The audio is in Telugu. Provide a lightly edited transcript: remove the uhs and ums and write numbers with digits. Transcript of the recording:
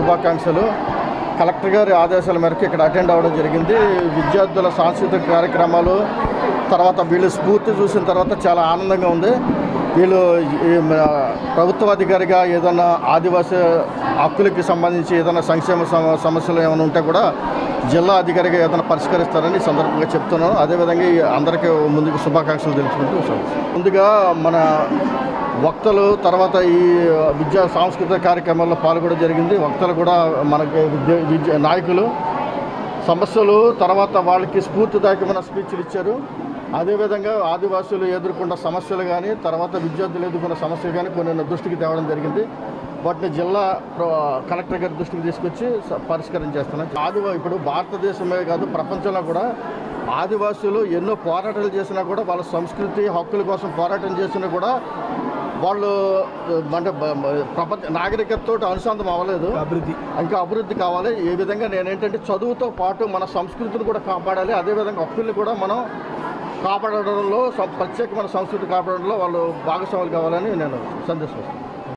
శుభాకాంక్షలు. కలెక్టర్ గారి ఆదేశాల మేరకు ఇక్కడ అటెండ్ అవ్వడం జరిగింది. విద్యార్థుల సాంస్కృతిక కార్యక్రమాలు తర్వాత వీళ్ళు స్ఫూర్తి చూసిన తర్వాత చాలా ఆనందంగా ఉంది. వీళ్ళు ప్రభుత్వ అధికారిగా ఏదైనా ఆదివాసీ హక్కులకి సంబంధించి ఏదైనా సంక్షేమ సమస్యలు ఏమైనా ఉంటే కూడా జిల్లా అధికారిగా ఏదైనా పరిష్కరిస్తారని సందర్భంగా చెప్తున్నాను. అదేవిధంగా అందరికీ ముందుకు శుభాకాంక్షలు తెలుసుకుంటూ ముందుగా మన వక్తలు తర్వాత ఈ విద్యా సాంస్కృతిక కార్యక్రమాల్లో పాల్గొనడం జరిగింది. వక్తలు కూడా మనకి నాయకులు సమస్యలు తర్వాత వాళ్ళకి స్ఫూర్తిదాయకమైన స్పీచ్లు ఇచ్చారు. అదేవిధంగా ఆదివాసులు ఎదుర్కొన్న సమస్యలు కానీ తర్వాత విద్యార్థులు ఎదుర్కొన్న సమస్యలు కానీ కొన్ని దృష్టికి తేవడం జరిగింది. వాటిని జిల్లా కలెక్టర్ గారి దృష్టికి తీసుకొచ్చి పరిష్కారం చేస్తున్నాం. ఇప్పుడు భారతదేశమే కాదు ప్రపంచంలో కూడా ఆదివాసులు ఎన్నో పోరాటాలు చేసినా కూడా వాళ్ళ సంస్కృతి హక్కుల కోసం పోరాటం చేసినా కూడా వాళ్ళు అంటే ప్రపంచ నాగరికతతో అనుసంధానం అవ్వలేదు. ఇంకా అభివృద్ధి కావాలి. ఈ విధంగా నేనేంటంటే చదువుతో పాటు మన సంస్కృతిని కూడా కాపాడాలి. అదేవిధంగా హక్కుల్ని కూడా మనం కాపాడడంలో ప్రత్యేకమైన సంస్కృతి కాపాడడంలో వాళ్ళు భాగస్వాములు కావాలని నేను సందేశిస్తాను.